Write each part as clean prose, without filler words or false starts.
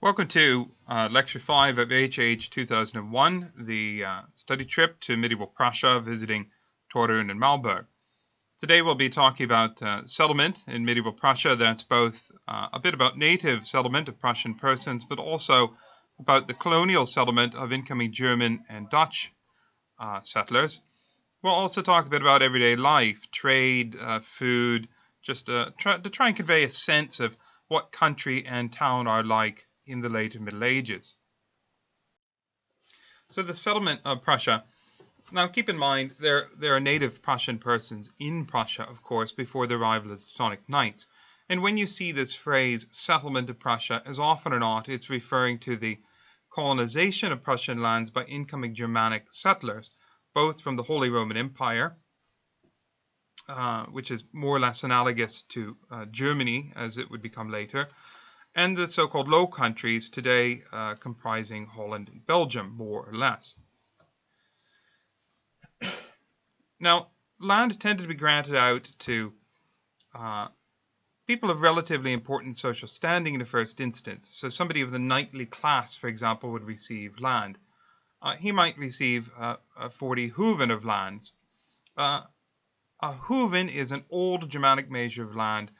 Welcome to Lecture 5 of HIH2001, the study trip to medieval Prussia, visiting Torun and Malberg. Today we'll be talking about settlement in medieval Prussia. That's both a bit about native settlement of Prussian persons, but also about the colonial settlement of incoming German and Dutch settlers. We'll also talk a bit about everyday life, trade, food, just to try and convey a sense of what country and town are like in the later Middle Ages. So the settlement of Prussia. Now keep in mind there are native Prussian persons in Prussia, of course, before the arrival of the Teutonic Knights. And when you see this phrase, settlement of Prussia, as often or not, it's referring to the colonization of Prussian lands by incoming Germanic settlers, both from the Holy Roman Empire, which is more or less analogous to Germany, as it would become later, and the so-called Low Countries, today comprising Holland and Belgium, more or less. Now, land tended to be granted out to people of relatively important social standing in the first instance. So somebody of the knightly class, for example, would receive land. He might receive 40 huvin of lands. A huvin is an old Germanic measure of land,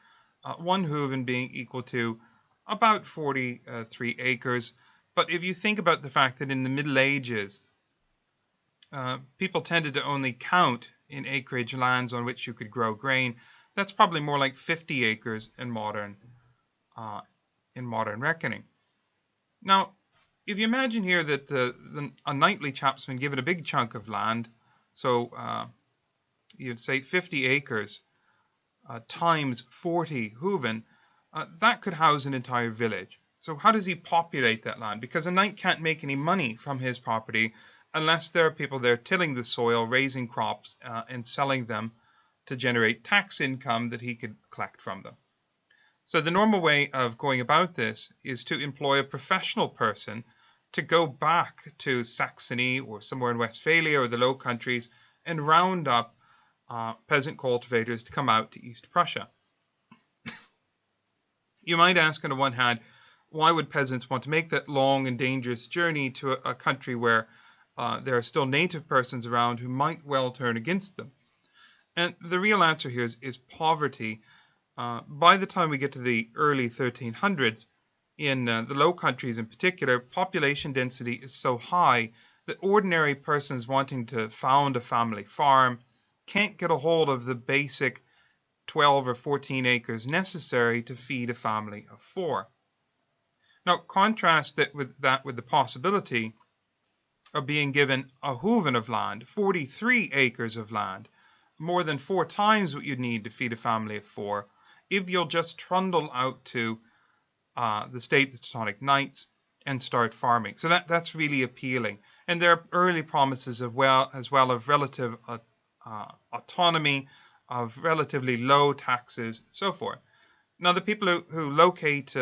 one huvin being equal to about 43 acres. But if you think about the fact that in the Middle Ages, people tended to only count in acreage lands on which you could grow grain, that's probably more like 50 acres in modern reckoning. Now, if you imagine here that a knightly chap's been given a big chunk of land, so you'd say 50 acres times 40 huvin, that could house an entire village. So how does he populate that land? Because a knight can't make any money from his property unless there are people there tilling the soil, raising crops, and selling them to generate tax income that he could collect from them. So the normal way of going about this is to employ a professional person to go back to Saxony or somewhere in Westphalia or the Low Countries and round up peasant cultivators to come out to East Prussia. You might ask, on the one hand, why would peasants want to make that long and dangerous journey to a country where there are still native persons around who might well turn against them? And the real answer here is poverty. By the time we get to the early 1300s, in the Low Countries in particular, population density is so high that ordinary persons wanting to found a family farm can't get a hold of the basic 12 or 14 acres necessary to feed a family of 4. Now, contrast that with the possibility of being given a huvin of land, 43 acres of land, more than 4 times what you'd need to feed a family of 4, if you'll just trundle out to the state of the Teutonic Knights and start farming. So that's really appealing. And there are early promises of relative autonomy, of relatively low taxes, and so forth. Now, the people who locate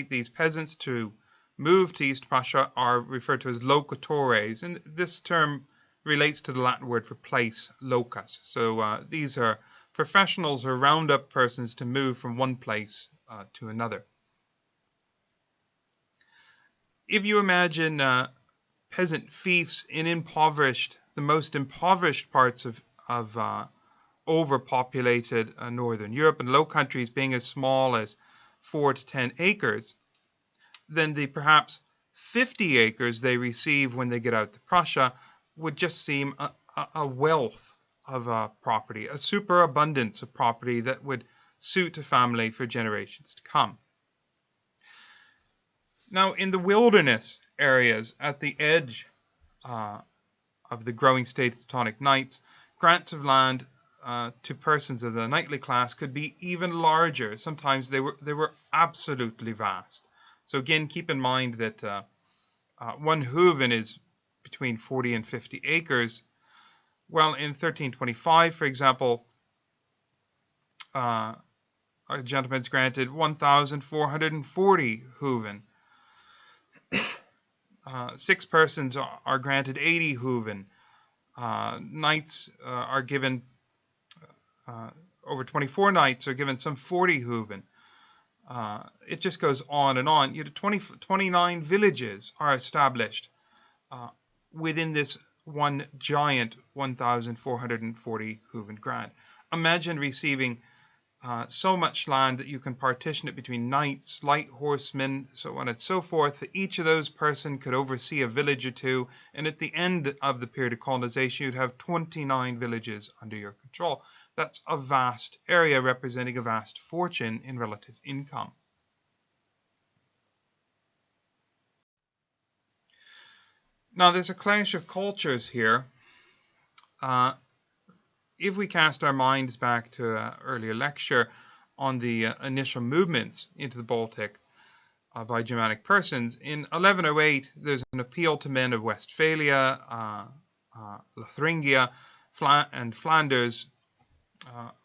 these peasants to move to East Prussia are referred to as locatores, and this term relates to the Latin word for place, locus. So these are professionals who round up persons to move from one place to another. If you imagine peasant fiefs in the most impoverished parts of overpopulated Northern Europe, and Low Countries being as small as 4 to 10 acres, then the perhaps 50 acres they receive when they get out to Prussia would just seem a wealth of property, a superabundance of property that would suit a family for generations to come. Now, in the wilderness areas at the edge of the growing state of the Teutonic Knights, grants of land to persons of the knightly class could be even larger. Sometimes they were absolutely vast. So again, keep in mind that one huvin is between 40 and 50 acres. Well, in 1325, for example, a gentleman's granted 1,440 huvin. 6 persons are granted 80 huvin. Knights are given, over 24 knights are given some 40 huvin. It just goes on and on. 29 villages are established within this one giant 1,440 hooven grand. Imagine receiving so much land that you can partition it between knights, light horsemen, so on and so forth, that each of those person could oversee a village or two, and at the end of the period of colonization, you'd have 29 villages under your control. That's a vast area representing a vast fortune in relative income. Now, there's a clash of cultures here. If we cast our minds back to an earlier lecture on the initial movements into the Baltic by Germanic persons, in 1108 there's an appeal to men of Westphalia, Lotharingia, and Flanders,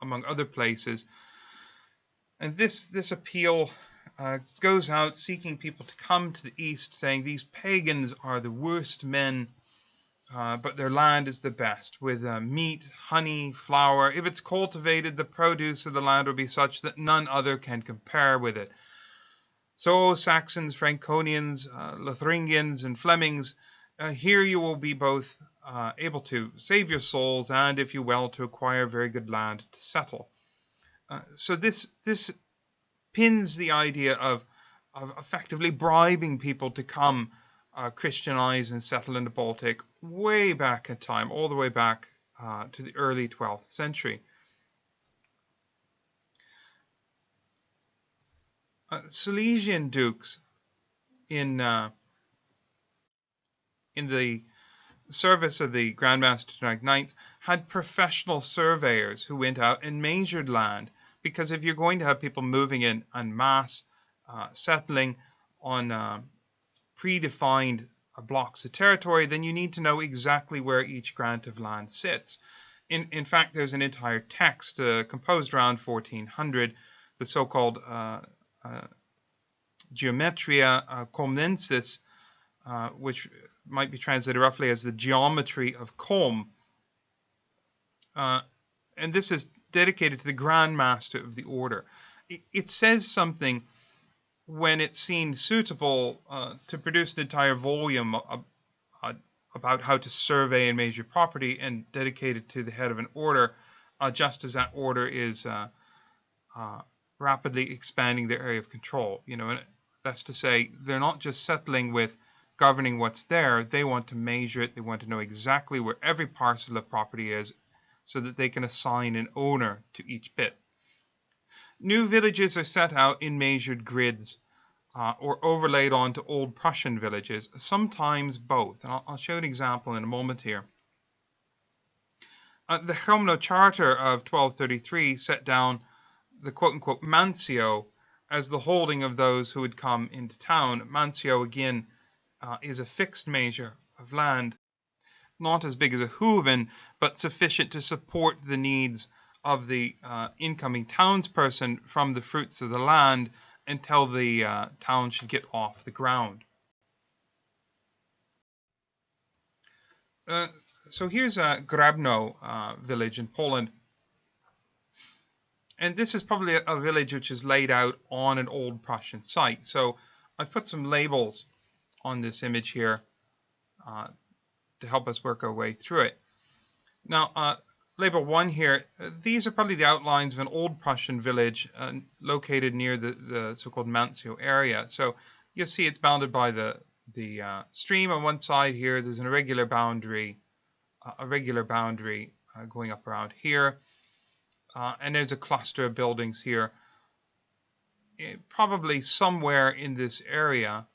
among other places. And this appeal goes out seeking people to come to the east, saying these pagans are the worst men, but their land is the best, with meat, honey, flour. If it's cultivated, the produce of the land will be such that none other can compare with it. So, Saxons, Franconians, Lotharingians, and Flemings, here you will be both able to save your souls and, if you will, to acquire very good land to settle. So this pins the idea of effectively bribing people to come Christianize and settle in the Baltic way back in time, all the way back to the early 12th century. Silesian dukes in the service of the Grand Master Teutonic Knights had professional surveyors who went out and measured land, because if you're going to have people moving in en masse, settling on predefined blocks of territory, then you need to know exactly where each grant of land sits. In fact, there's an entire text composed around 1400, the so-called Geometria Comnensis, which might be translated roughly as the geometry of Com. And this is dedicated to the Grand Master of the order. It says something when it's seen suitable to produce an entire volume about how to survey and measure property and dedicate it to the head of an order, just as that order is rapidly expanding their area of control. And that's to say, they're not just settling with governing what's there, they want to measure it, they want to know exactly where every parcel of property is so that they can assign an owner to each bit. New villages are set out in measured grids or overlaid onto old Prussian villages, sometimes both. And I'll show an example in a moment here. The Untitled Chapter of 1233 set down the quote-unquote mansio as the holding of those who would come into town. Mansio, again, is a fixed measure of land, not as big as a hooven, but sufficient to support the needs of the incoming townsperson from the fruits of the land until the town should get off the ground. So here's a Grabno village in Poland. And this is probably a village which is laid out on an old Prussian site. So I've put some labels on this image here to help us work our way through it. Now, label 1 here, these are probably the outlines of an old Prussian village located near the so-called Mansio area. So you'll see it's bounded by the stream on one side here. There's an irregular boundary, going up around here. And there's a cluster of buildings here. Probably somewhere in this area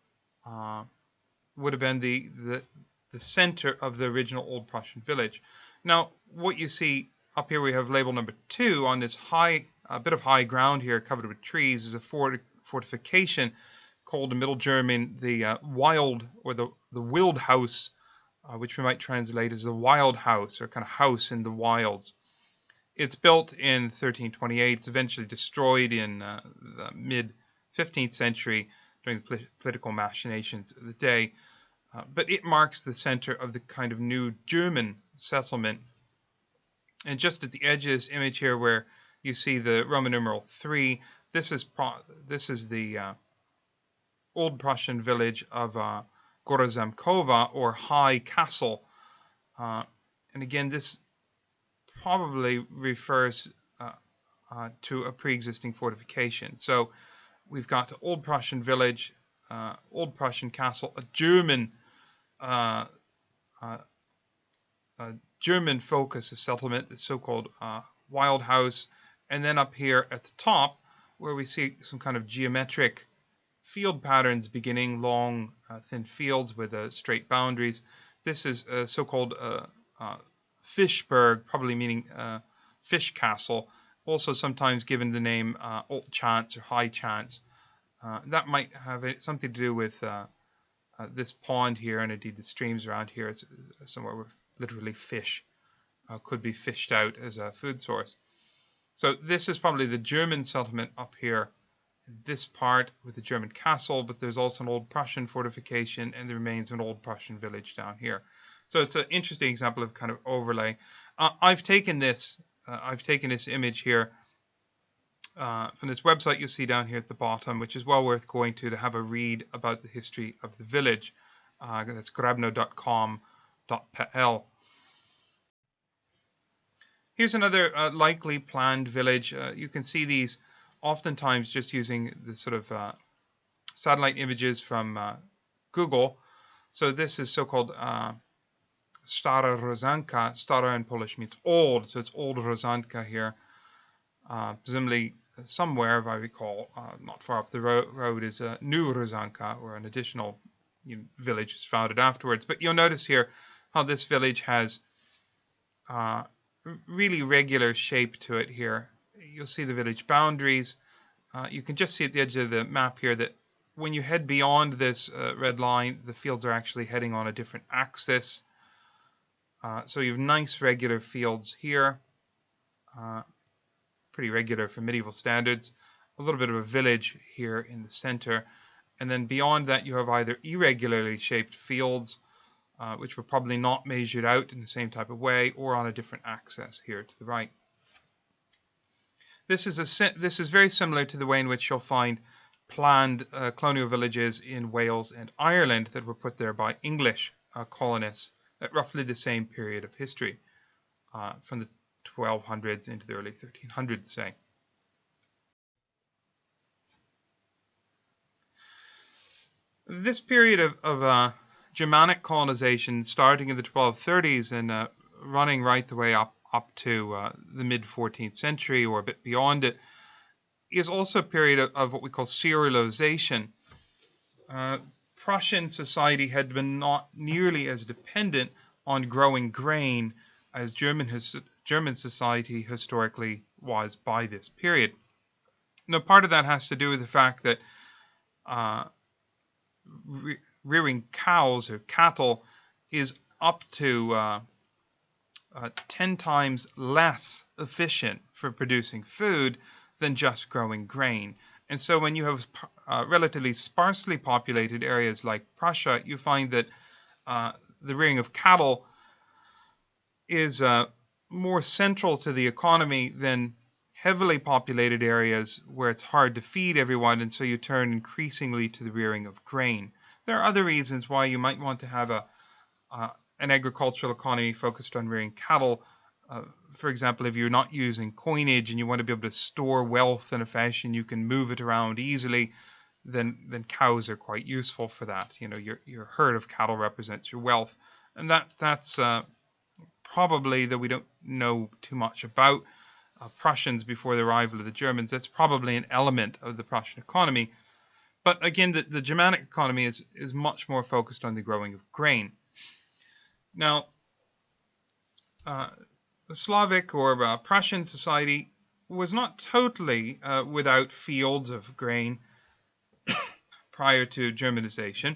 would have been the center of the original old Prussian village. Now, what you see up here, we have label number 2 on this bit of high ground here covered with trees is a fortification called in Middle German the wild, or the wild house, which we might translate as the wild house, or kind of house in the wilds. It's built in 1328. It's eventually destroyed in the mid-15th century during the political machinations of the day. But it marks the center of the kind of new German settlement. And just at the edge of this image here, where you see the Roman numeral 3, This is the Old Prussian village of Gorozamkova, or High Castle. And again, this probably refers to a pre-existing fortification. So we've got Old Prussian village, Old Prussian castle, a German German focus of settlement, the so-called wild house, and then up here at the top, where we see some kind of geometric field patterns beginning, long, thin fields with straight boundaries. This is a so-called Fischberg, probably meaning fish castle, also sometimes given the name Old Chance or High Chance. That might have something to do with this pond here, and indeed the streams around here is somewhere where literally fish could be fished out as a food source. So this is probably the German settlement up here, this part with the German castle, but there's also an Old Prussian fortification and the remains of an Old Prussian village down here. So it's an interesting example of kind of overlay. I've taken this image here from this website you'll see down here at the bottom, which is well worth going to have a read about the history of the village. That's grabno.com.pl. Here's another likely planned village. You can see these oftentimes just using the sort of satellite images from Google. So this is so-called Stara Rozanka. Stara in Polish means old, so it's Old Rozanka here. Presumably somewhere, if I recall, not far up the road is New Rozanka, or an additional village is founded afterwards. But you'll notice here how this village has really regular shape to it here. You'll see the village boundaries. You can just see at the edge of the map here that when you head beyond this red line, the fields are actually heading on a different axis. So you have nice regular fields here. Pretty regular for medieval standards. A little bit of a village here in the center. And then beyond that, you have either irregularly shaped fields, which were probably not measured out in the same type of way, or on a different axis here to the right. This is very similar to the way in which you'll find planned colonial villages in Wales and Ireland that were put there by English colonists at roughly the same period of history, from the 1200s into the early 1300s, say. This period of Germanic colonization, starting in the 1230s and running right the way up to the mid-14th century or a bit beyond it, is also a period of what we call Cerialisation. Prussian society had been not nearly as dependent on growing grain as German society historically was by this period. Now, part of that has to do with the fact that rearing cows or cattle is up to 10 times less efficient for producing food than just growing grain. And so when you have relatively sparsely populated areas like Prussia, you find that the rearing of cattle is more central to the economy than heavily populated areas where it's hard to feed everyone, and so you turn increasingly to the rearing of grain. There are other reasons why you might want to have an agricultural economy focused on rearing cattle. For example, if you're not using coinage and you want to be able to store wealth in a fashion you can move it around easily, then cows are quite useful for that. You know, your herd of cattle represents your wealth, and that's probably, that we don't know too much about Prussians before the arrival of the Germans. That's probably an element of the Prussian economy. But again, the Germanic economy is much more focused on the growing of grain. Now, the Slavic or Prussian society was not totally without fields of grain prior to Germanization,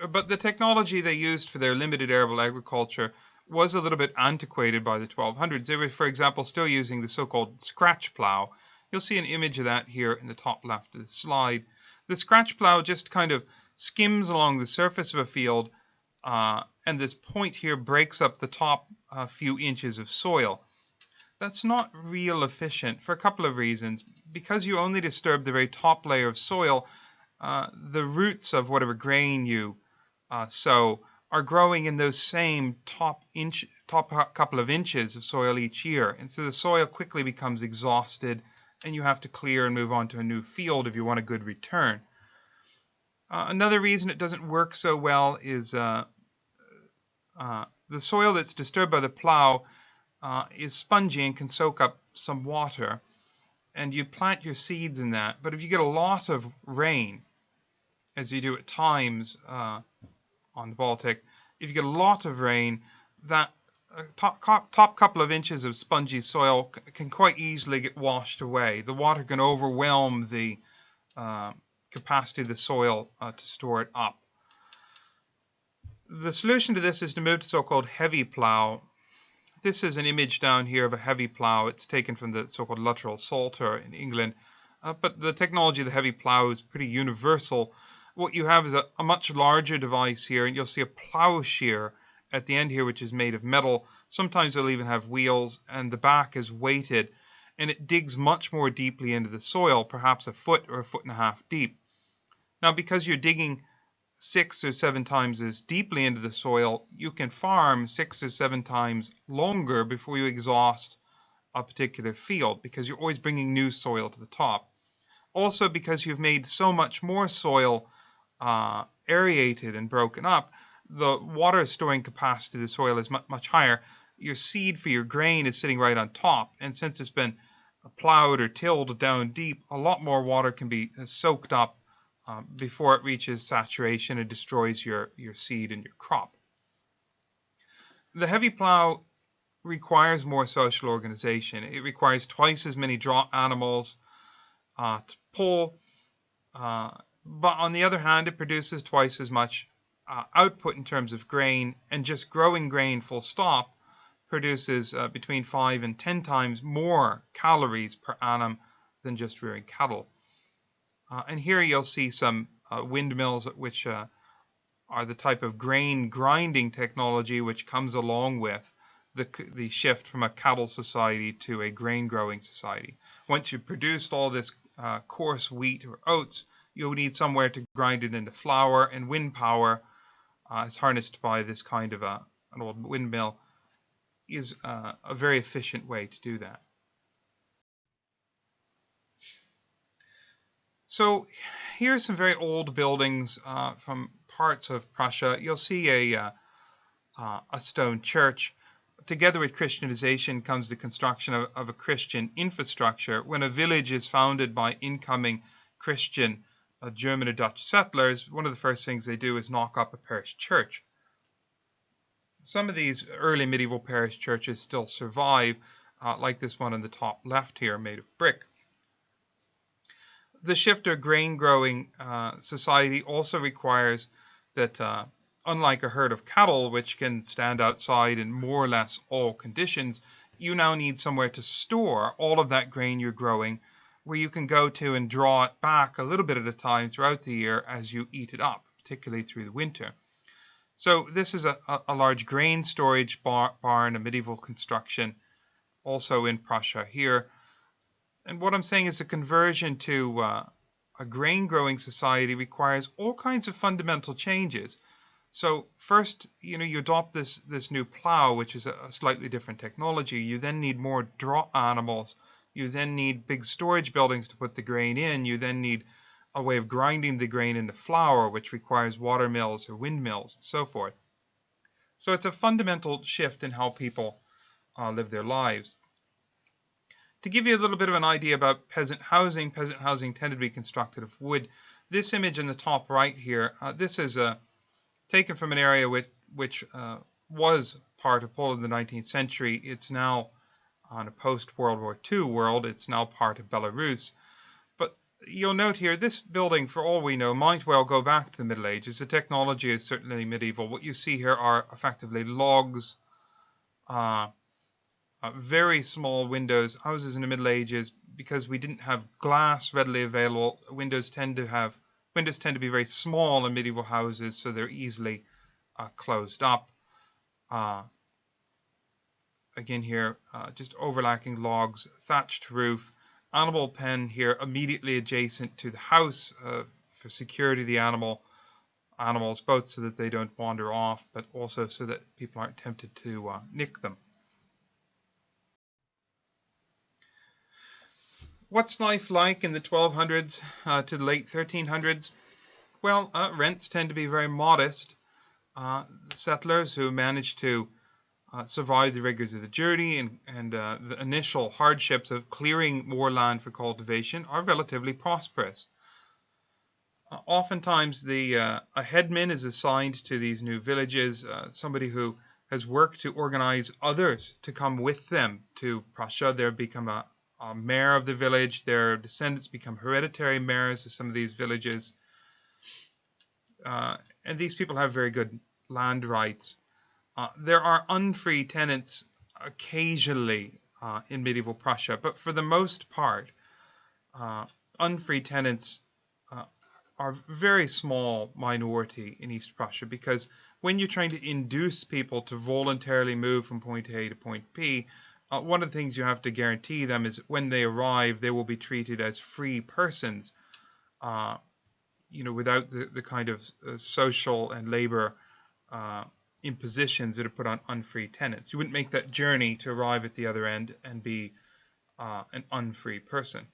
but the technology they used for their limited arable agriculture was a little bit antiquated by the 1200s. They were, for example, still using the so-called scratch plough. You'll see an image of that here in the top left of the slide. The scratch plough just kind of skims along the surface of a field, and this point here breaks up the top few inches of soil. that's not real efficient for a couple of reasons. Because you only disturb the very top layer of soil, the roots of whatever grain you sow are growing in those same top couple of inches of soil each year. And so the soil quickly becomes exhausted, and you have to clear and move on to a new field if you want a good return. Another reason it doesn't work so well is the soil that's disturbed by the plough is spongy and can soak up some water, and you plant your seeds in that. But if you get a lot of rain, as you do at times on the Baltic, if you get a lot of rain, that top couple of inches of spongy soil can quite easily get washed away. The water can overwhelm the capacity of the soil to store it up. The solution to this is to move to so-called heavy plough. This is an image down here of a heavy plough. It's taken from the so-called Luttrell Psalter in England. But the technology of the heavy plough is pretty universal. What you have is a much larger device here, and you'll see a plowshare at the end here, which is made of metal. Sometimes they'll even have wheels, and the back is weighted, and it digs much more deeply into the soil, perhaps a foot or a foot and a half deep. Now, because you're digging 6 or 7 times as deeply into the soil, you can farm 6 or 7 times longer before you exhaust a particular field, because you're always bringing new soil to the top. Also, because you've made so much more soil aerated and broken up, the water storing capacity of the soil is much higher. Your seed for your grain is sitting right on top, and since it's been plowed or tilled down deep, a lot more water can be soaked up before it reaches saturation and destroys your seed and your crop. The heavy plow requires more social organization. It requires twice as many animals to pull, but on the other hand, it produces twice as much output in terms of grain, and just growing grain full stop produces between 5 and 10 times more calories per annum than just rearing cattle. And here you'll see some windmills, which are the type of grain grinding technology which comes along with the shift from a cattle society to a grain growing society. Once you've produced all this coarse wheat or oats, you'll need somewhere to grind it into flour, and wind power is harnessed by this kind of an old windmill is a very efficient way to do that. So here are some very old buildings from parts of Prussia. You'll see a stone church. Together with Christianization comes the construction of a Christian infrastructure. When a village is founded by incoming Christian German or Dutch settlers, one of the first things they do is knock up a parish church. Some of these early medieval parish churches still survive, like this one on the top left here, made of brick. The shift to a grain-growing society also requires that, unlike a herd of cattle, which can stand outside in more or less all conditions, you now need somewhere to store all of that grain you're growing, where you can go to and draw it back a little bit at a time throughout the year as you eat it up, particularly through the winter. So this is a large grain storage barn, a medieval construction, also in Prussia here. And what I'm saying is the conversion to a grain-growing society requires all kinds of fundamental changes. So first, you adopt this new plow, which is a slightly different technology. You then need more draught animals. You then need big storage buildings to put the grain in. You then need a way of grinding the grain into flour, which requires water mills or windmills and so forth. So it's a fundamental shift in how people live their lives. To give you a little bit of an idea about peasant housing tended to be constructed of wood. This image in the top right here, this is taken from an area which was part of Poland in the 19th century. It's now, on a post-World War II world, it's now part of Belarus. But you'll note here, this building, for all we know, might well go back to the Middle Ages. The technology is certainly medieval. What you see here are effectively logs, very small windows. Houses in the Middle Ages, because we didn't have glass readily available, windows tend to be very small in medieval houses, so they're easily closed up. again here, just overlapping logs, thatched roof, animal pen here immediately adjacent to the house for security of the animals, both so that they don't wander off, but also so that people aren't tempted to nick them. What's life like in the 1200s to the late 1300s? Well, rents tend to be very modest. Settlers who manage to survive the rigors of the journey and the initial hardships of clearing more land for cultivation are relatively prosperous. Oftentimes, a headman is assigned to these new villages, somebody who has worked to organize others to come with them to Prussia. They become a mayor of the village. Their descendants become hereditary mayors of some of these villages. And these people have very good land rights. There are unfree tenants occasionally in medieval Prussia, but for the most part, unfree tenants are a very small minority in East Prussia, because when you're trying to induce people to voluntarily move from point A to point B, one of the things you have to guarantee them is when they arrive, they will be treated as free persons, without the kind of social and labor impositions that are put on unfree tenants. You wouldn't make that journey to arrive at the other end and be an unfree person.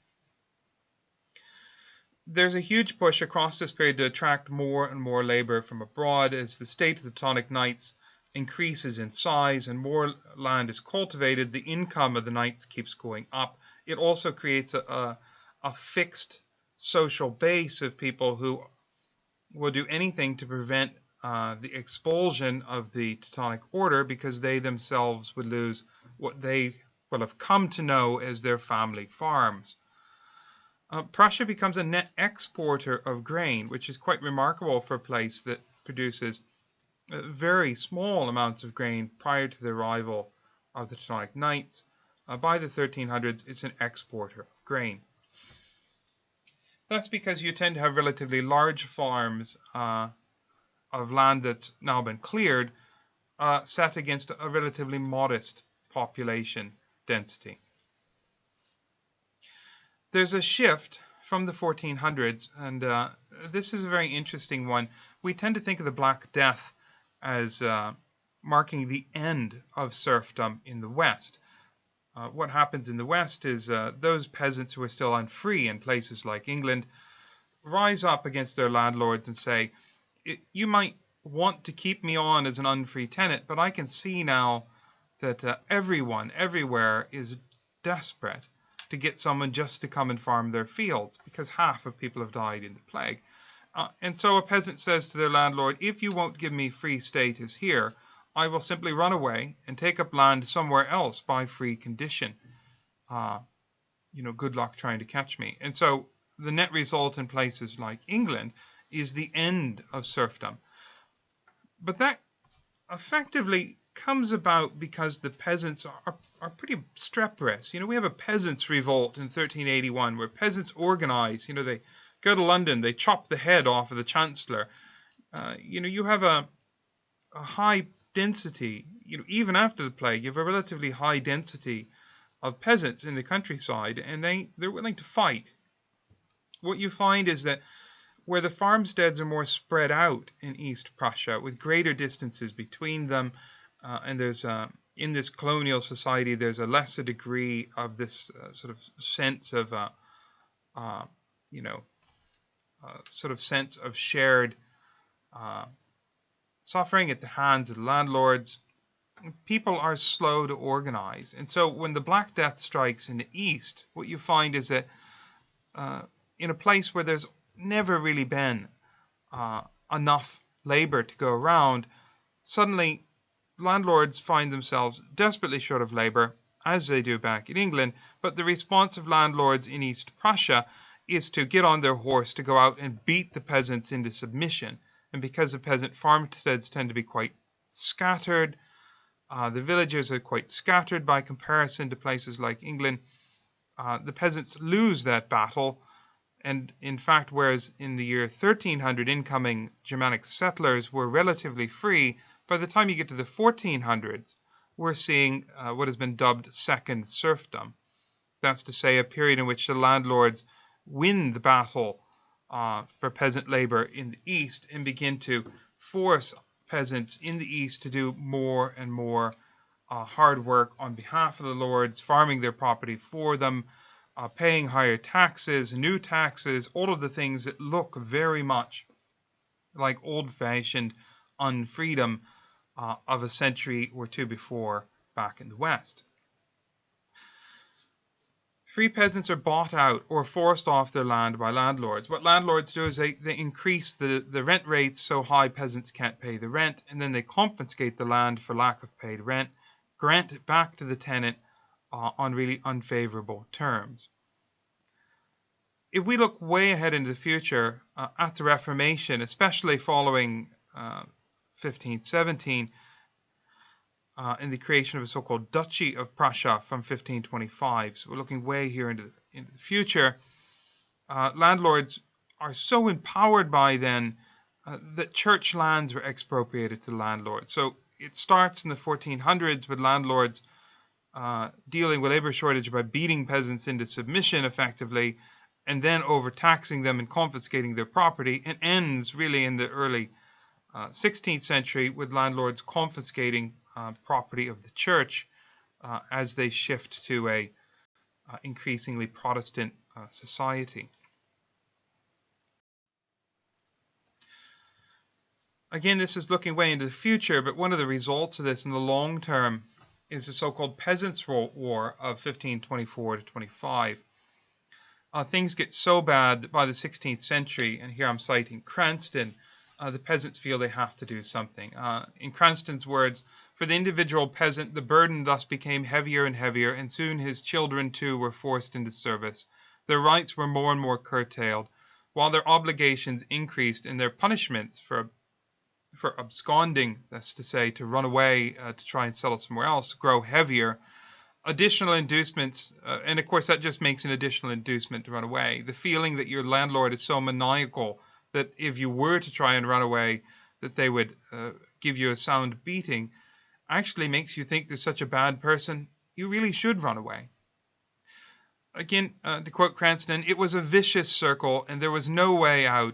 There's a huge push across this period to attract more and more labor from abroad as the state of the Teutonic Knights increases in size and more land is cultivated. The income of the knights keeps going up. It also creates a fixed social base of people who will do anything to prevent the expulsion of the Teutonic Order, because they themselves would lose what they will have come to know as their family farms. Prussia becomes a net exporter of grain, which is quite remarkable for a place that produces very small amounts of grain prior to the arrival of the Teutonic Knights. By the 1300s, it's an exporter of grain. That's because you tend to have relatively large farms of land that's now been cleared, set against a relatively modest population density. There's a shift from the 1400s, and this is a very interesting one. We tend to think of the Black Death as marking the end of serfdom in the West. What happens in the West is those peasants who are still unfree in places like England rise up against their landlords and say, you might want to keep me on as an unfree tenant, but I can see now that everyone, everywhere is desperate to get someone just to come and farm their fields, because half of people have died in the plague. And so a peasant says to their landlord, if you won't give me free status here, I will simply run away and take up land somewhere else by free condition. Good luck trying to catch me. And so the net result in places like England is the end of serfdom. But that effectively comes about because the peasants are pretty streperous. We have a peasants' revolt in 1381 where peasants organize. They go to London, they chop the head off of the chancellor. You have a high density, even after the plague, you have a relatively high density of peasants in the countryside, and they're willing to fight. What you find is that where the farmsteads are more spread out in East Prussia, with greater distances between them, and there's in this colonial society, there's a lesser degree of this sort of sense of, sense of shared suffering at the hands of the landlords. People are slow to organize. And so when the Black Death strikes in the East, what you find is that in a place where there's never really been enough labor to go around, suddenly landlords find themselves desperately short of labor, as they do back in England, but the response of landlords in East Prussia is to get on their horse to go out and beat the peasants into submission. And because the peasant farmsteads tend to be quite scattered, the villages are quite scattered by comparison to places like England, the peasants lose that battle. And in fact, whereas in the year 1300 incoming Germanic settlers were relatively free, by the time you get to the 1400s, we're seeing what has been dubbed second serfdom. That's to say, a period in which the landlords win the battle for peasant labor in the East and begin to force peasants in the East to do more and more hard work on behalf of the lords, farming their property for them, paying higher taxes, new taxes, all of the things that look very much like old-fashioned unfreedom of a century or two before back in the West. Free peasants are bought out or forced off their land by landlords. What landlords do is they increase the rent rates so high peasants can't pay the rent, and then they confiscate the land for lack of paid rent, grant it back to the tenant on really unfavorable terms. If we look way ahead into the future at the Reformation, especially following 1517, in the creation of a so-called Duchy of Prussia from 1525. So we're looking way here into the future. Landlords are so empowered by then that church lands were expropriated to the landlords. So it starts in the 1400s with landlords dealing with labor shortage by beating peasants into submission effectively, and then overtaxing them and confiscating their property, and ends really in the early 16th century with landlords confiscating property of the church as they shift to a increasingly Protestant society. Again, this is looking way into the future, but one of the results of this in the long term is the so-called Peasants War of 1524 to 25. Things get so bad that by the 16th century, and here I'm citing Cranston, the peasants feel they have to do something. In Cranston's words, for the individual peasant, the burden thus became heavier and heavier, and soon his children too were forced into service. Their rights were more and more curtailed, while their obligations increased and their punishments for absconding, that's to say, to run away to try and settle somewhere else, grow heavier. Additional inducements, and of course that just makes an additional inducement to run away. The feeling that your landlord is so maniacal that if you were to try and run away, that they would give you a sound beating, actually makes you think they're such a bad person, you really should run away. Again, to quote Cranston, it was a vicious circle and there was no way out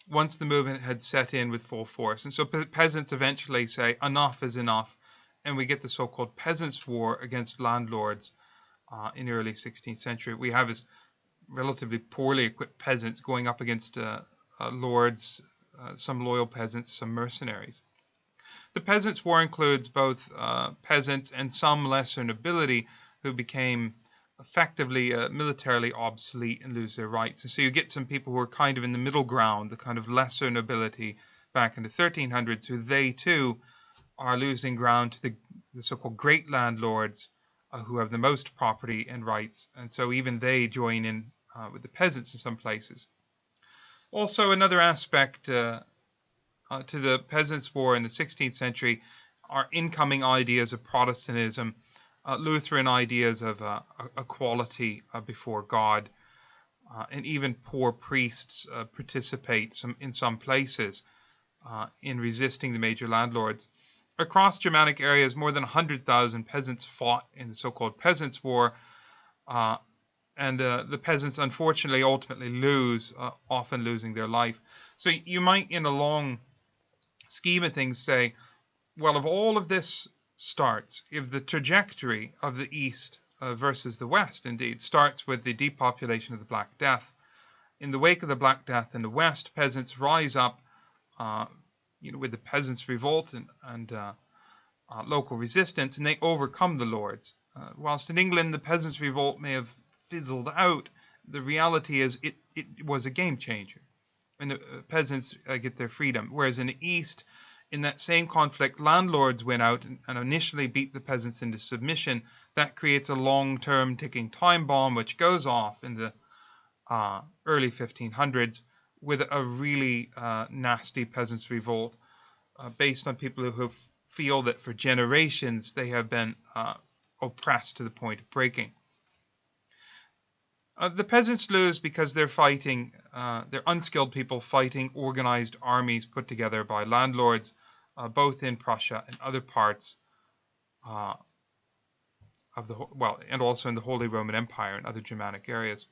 once the movement had set in with full force. And so peasants eventually say, enough is enough, and we get the so-called Peasants War against landlords in the early 16th century. We have is relatively poorly equipped peasants going up against lords, some loyal peasants, some mercenaries. The Peasants' War includes both peasants and some lesser nobility who became effectively militarily obsolete and lose their rights. And so you get some people who are kind of in the middle ground, the kind of lesser nobility back in the 1300s, who they too are losing ground to the so-called great landlords who have the most property and rights. And so even they join in with the peasants in some places. Also, another aspect to the Peasants' War in the 16th century are incoming ideas of Protestantism, Lutheran ideas of equality before God, and even poor priests participate in some places in resisting the major landlords. Across Germanic areas, more than 100,000 peasants fought in the so-called Peasants' War, and the peasants unfortunately ultimately lose, often losing their life. So you might, in a long scheme of things, say, well, if all of this starts, if the trajectory of the East versus the West, indeed, starts with the depopulation of the Black Death, in the wake of the Black Death in the West, peasants rise up with the Peasants' Revolt and local resistance, and they overcome the lords. Whilst in England the Peasants' Revolt may have fizzled out, the reality is it was a game changer, and the peasants get their freedom. Whereas in the East, in that same conflict, landlords went out and initially beat the peasants into submission. That creates a long-term ticking time bomb which goes off in the early 1500s with a really nasty peasants' revolt based on people who feel that for generations they have been oppressed to the point of breaking. The peasants lose because they're fighting, they're unskilled people fighting organized armies put together by landlords, both in Prussia and other parts uh, and also in the Holy Roman Empire and other Germanic areas.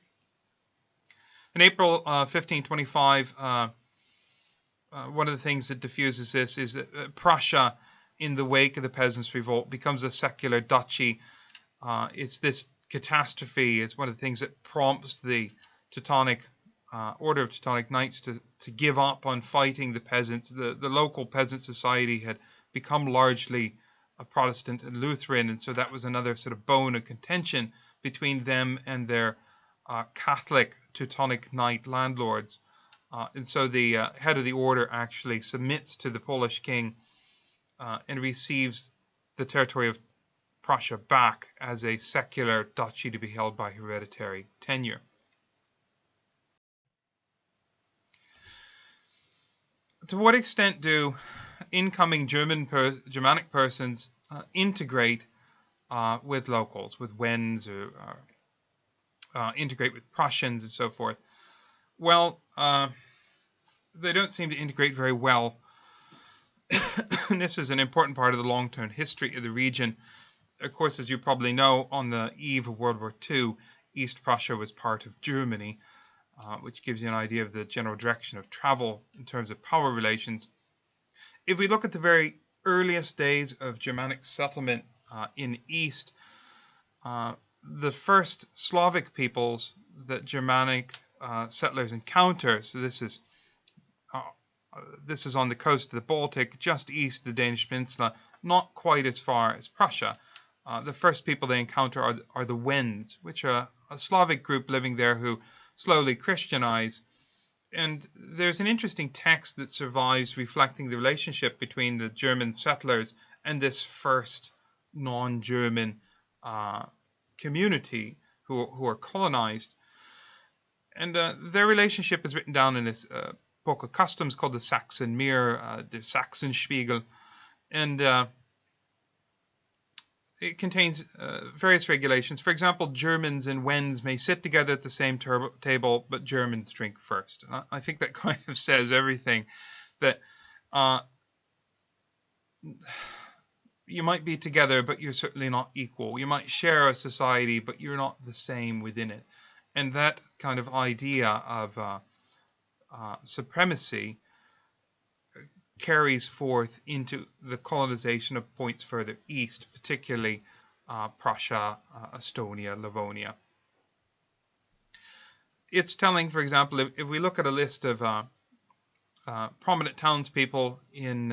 In April 1525, one of the things that diffuses this is that Prussia, in the wake of the Peasants' Revolt, becomes a secular duchy. It's this catastrophe. It's one of the things that prompts the Teutonic Order of Teutonic Knights to give up on fighting the peasants. The local peasant society had become largely Protestant and Lutheran, and so that was another sort of bone of contention between them and their Catholic Teutonic Knight landlords. And so the head of the order actually submits to the Polish king and receives the territory of Prussia back as a secular duchy to be held by hereditary tenure. To what extent do incoming Germanic persons integrate with locals, with Wends, or integrate with Prussians and so forth? Well, they don't seem to integrate very well. And this is an important part of the long-term history of the region. Of course, as you probably know, on the eve of World War II, East Prussia was part of Germany, which gives you an idea of the general direction of travel in terms of power relations. If we look at the very earliest days of Germanic settlement in East, the first Slavic peoples that Germanic settlers encounter, so this is on the coast of the Baltic, just east of the Danish peninsula, not quite as far as Prussia. The first people they encounter are the Wends, which are a Slavic group living there who slowly Christianize. And there's an interesting text that survives reflecting the relationship between the German settlers and this first non-German community who are colonized. And their relationship is written down in this book of customs called the Saxon Mirror, the Saxon Spiegel. And it contains various regulations. For example, Germans and Wends may sit together at the same table, but Germans drink first. And I think that kind of says everything, that you might be together, but you're certainly not equal. You might share a society, but you're not the same within it. And that kind of idea of supremacy carries forth into the colonization of points further east, particularly Prussia, Estonia, Livonia. It's telling, for example, if we look at a list of prominent townspeople in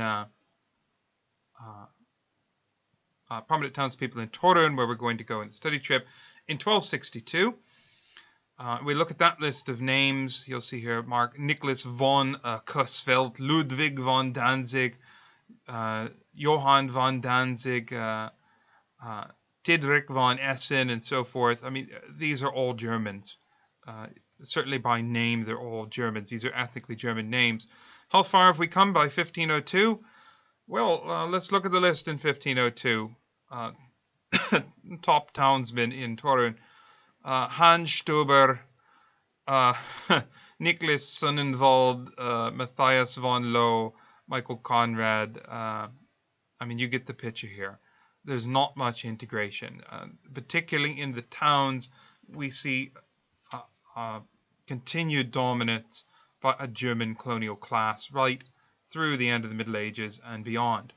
Torun, where we're going to go on a study trip, in 1262. We look at that list of names. You'll see here Mark Nicholas von Kussfeld, Ludwig von Danzig, Johann von Danzig, Didrik von Essen, and so forth. I mean, these are all Germans. Certainly by name, they're all Germans. These are ethnically German names. How far have we come by 1502? Well, let's look at the list in 1502. Top townsmen in Torun. Hans Stuber, Nicholas Sonnenwald, Matthias von Loh, Michael Conrad. I mean, you get the picture here. There's not much integration. Particularly in the towns, we see continued dominance by a German colonial class right through the end of the Middle Ages and beyond.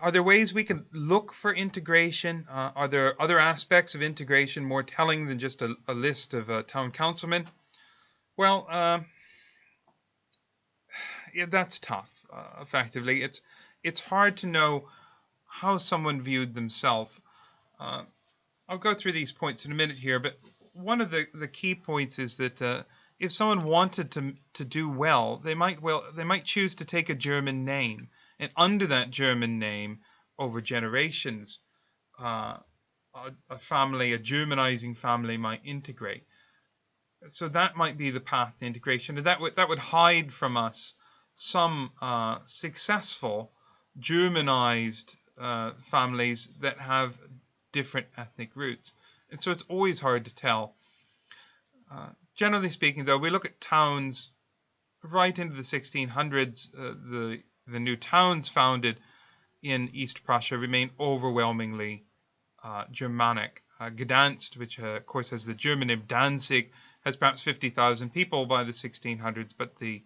Are there ways we can look for integration? Are there other aspects of integration more telling than just a list of town councilmen? Well, yeah, that's tough, effectively. It's hard to know how someone viewed themselves. I'll go through these points in a minute here, but one of the key points is that if someone wanted to do well, they might choose to take a German name. And under that German name, over generations, a Germanizing family might integrate. So that might be the path to integration. And that would hide from us some successful Germanized families that have different ethnic roots. And so it's always hard to tell. Generally speaking, though, we look at towns right into the 1600s, the new towns founded in East Prussia remain overwhelmingly Germanic. Gdansk, which of course has the German name Danzig, has perhaps 50,000 people by the 1600s, but the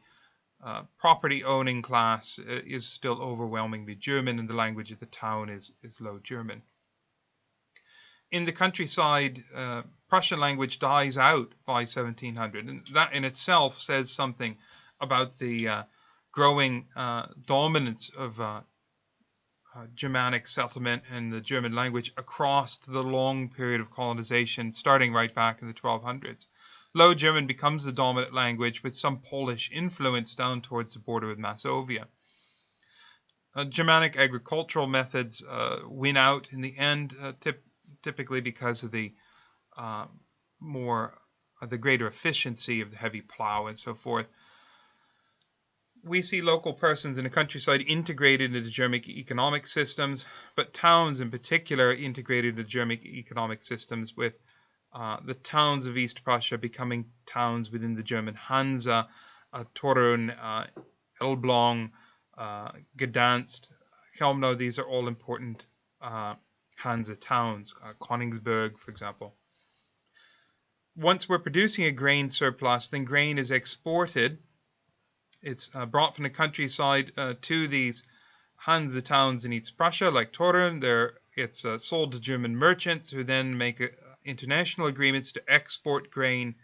property owning class is still overwhelmingly German, and the language of the town is Low German. In the countryside, Prussian language dies out by 1700, and that in itself says something about the growing dominance of Germanic settlement and the German language across the long period of colonization, starting right back in the 1200s. Low German becomes the dominant language with some Polish influence down towards the border with Masovia. Germanic agricultural methods win out in the end, typically because of the greater efficiency of the heavy plough and so forth. We see local persons in the countryside integrated into German economic systems, but towns in particular integrated into German economic systems, with the towns of East Prussia becoming towns within the German Hansa, Torun, Elbląg, Gdansk, Chełmno. These are all important Hansa towns, Königsberg, for example. Once we're producing a grain surplus, then grain is exported. It's brought from the countryside to these Hansa towns in East Prussia, like Torun. It's sold to German merchants, who then make international agreements to export grain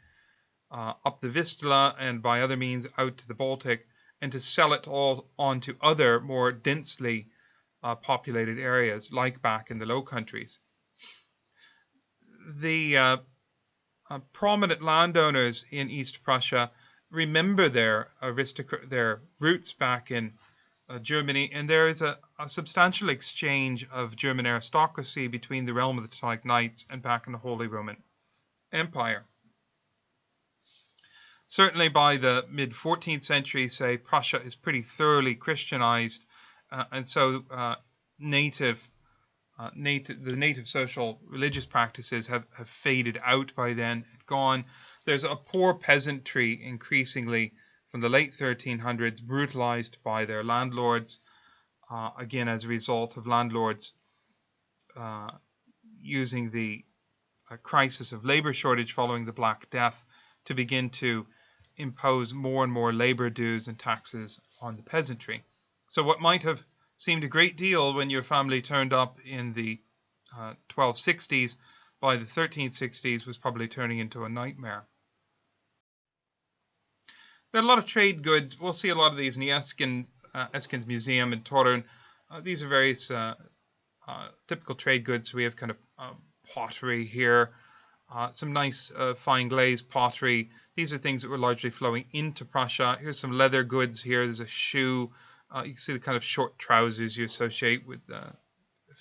up the Vistula and by other means out to the Baltic, and to sell it all on to other more densely populated areas, like back in the Low Countries. The prominent landowners in East Prussia remember their roots back in Germany, and there is a substantial exchange of German aristocracy between the realm of the Teutonic Knights and back in the Holy Roman Empire. Certainly by the mid-14th century, say, Prussia is pretty thoroughly Christianized, and so the native social religious practices have faded out by then, gone. There's a poor peasantry increasingly from the late 1300s, brutalized by their landlords, again as a result of landlords using the crisis of labor shortage following the Black Death to begin to impose more and more labor dues and taxes on the peasantry. So what might have seemed a great deal when your family turned up in the 1260s, by the 1360s was probably turning into a nightmare. There are a lot of trade goods. We'll see a lot of these in the Eskens Museum in Torun. These are various typical trade goods. We have kind of pottery here, some nice fine glazed pottery. These are things that were largely flowing into Prussia. Here's some leather goods here. There's a shoe. You can see the kind of short trousers you associate with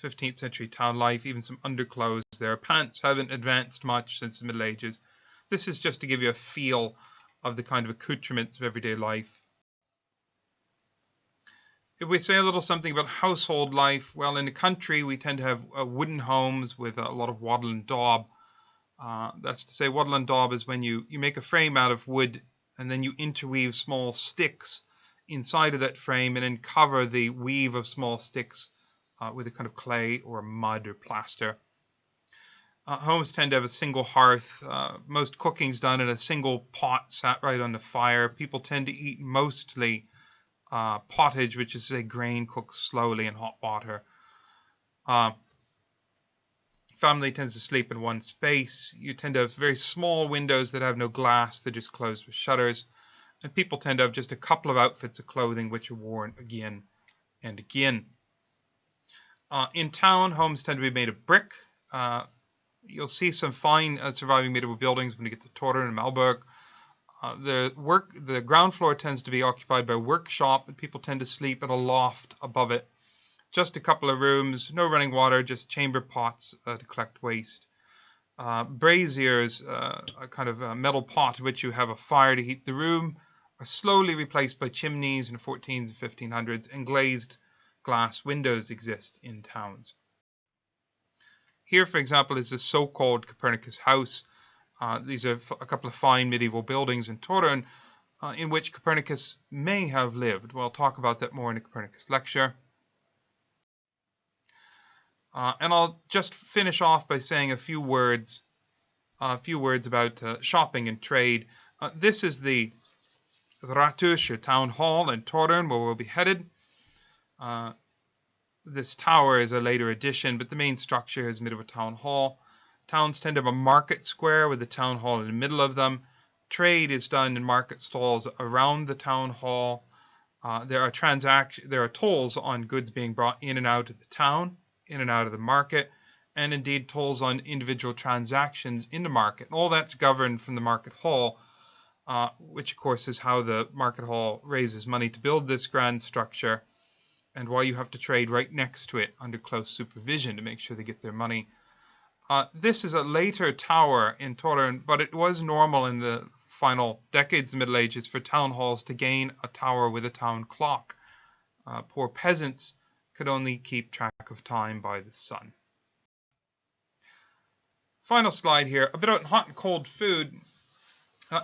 15th century town life, even some underclothes there. Pants haven't advanced much since the Middle Ages. This is just to give you a feel of the kind of accoutrements of everyday life. If we say a little something about household life, well, in the country we tend to have wooden homes with a lot of wattle and daub. That's to say, wattle and daub is when you make a frame out of wood and then you interweave small sticks inside of that frame and then cover the weave of small sticks with a kind of clay or mud or plaster. Homes tend to have a single hearth. Most cooking's done in a single pot sat right on the fire. People tend to eat mostly pottage, which is, say, grain cooked slowly in hot water. Family tends to sleep in one space. You tend to have very small windows that have no glass. They're just closed with shutters. And people tend to have just a couple of outfits of clothing which are worn again and again. In town, homes tend to be made of brick. You'll see some fine surviving medieval buildings when you get to Torun and Malberg. The ground floor tends to be occupied by a workshop, and people tend to sleep in a loft above it. Just a couple of rooms, no running water, just chamber pots to collect waste. Braziers, a kind of metal pot in which you have a fire to heat the room, are slowly replaced by chimneys in the 1400s and 1500s, and glazed glass windows exist in towns. Here, for example, is the so-called Copernicus House. These are a couple of fine medieval buildings in Torun. in which Copernicus may have lived. We'll talk about that more in a Copernicus lecture. And I'll just finish off by saying a few words about shopping and trade. This is the Rathaus, or town hall in Torun, where we'll be headed. This tower is a later addition, but the main structure is made of a town hall. Towns tend to have a market square with the town hall in the middle of them. Trade is done in market stalls around the town hall. There are tolls on goods being brought in and out of the town, in and out of the market, and indeed tolls on individual transactions in the market. And all that's governed from the market hall, which of course is how the market hall raises money to build this grand structure, and why you have to trade right next to it under close supervision to make sure they get their money. This is a later tower in Torun, but it was normal in the final decades of the Middle Ages for town halls to gain a tower with a town clock. Poor peasants could only keep track of time by the sun. Final slide here, a bit about hot and cold food.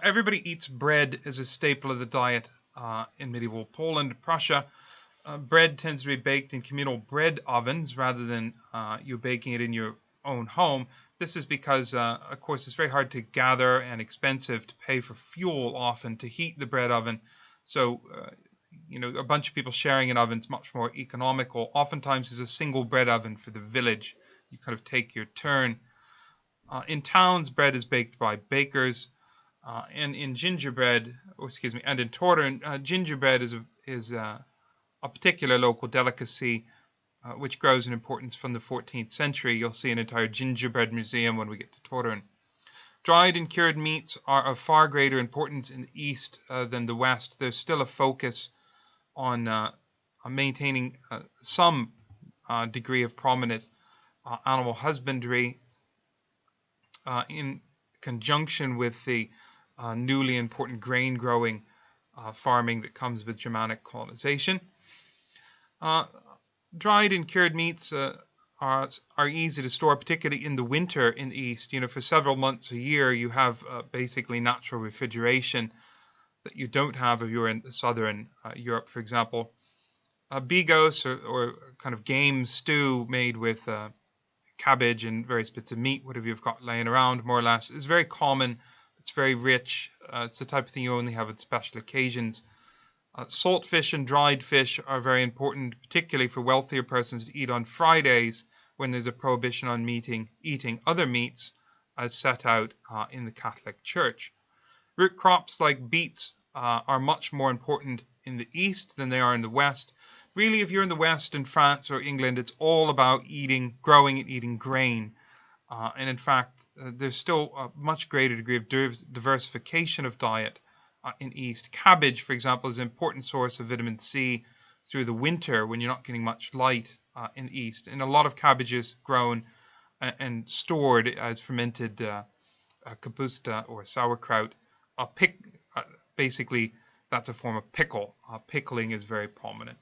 Everybody eats bread as a staple of the diet in medieval Poland and Prussia. Bread tends to be baked in communal bread ovens rather than you baking it in your own home. This is because, of course, it's very hard to gather and expensive to pay for fuel often to heat the bread oven. So, a bunch of people sharing an oven is much more economical. Oftentimes, there's a single bread oven for the village. You kind of take your turn. In towns, bread is baked by bakers. And in gingerbread, and in Torun, gingerbread is a particular local delicacy which grows in importance from the 14th century. You'll see an entire gingerbread museum when we get to Torun. Dried and cured meats are of far greater importance in the East than the West. There's still a focus on maintaining some degree of prominent animal husbandry in conjunction with the newly important grain growing farming that comes with Germanic colonization. Dried and cured meats are easy to store, particularly in the winter in the East. For several months a year, you have basically natural refrigeration that you don't have if you're in southern Europe, for example. Bigos, or kind of game stew made with cabbage and various bits of meat, whatever you've got laying around, more or less, is very common. It's very rich. It's the type of thing you only have at special occasions. Salt fish and dried fish are very important, particularly for wealthier persons to eat on Fridays when there's a prohibition on eating other meats as set out in the Catholic Church. Root crops like beets are much more important in the East than they are in the West. Really, if you're in the West, in France or England, it's all about growing and eating grain. And in fact, there's still a much greater degree of diversification of diet in East. Cabbage, for example, is an important source of vitamin C through the winter when you're not getting much light in East. And a lot of cabbages grown and stored as fermented kapusta or sauerkraut. Basically, that's a form of pickle. Pickling is very prominent.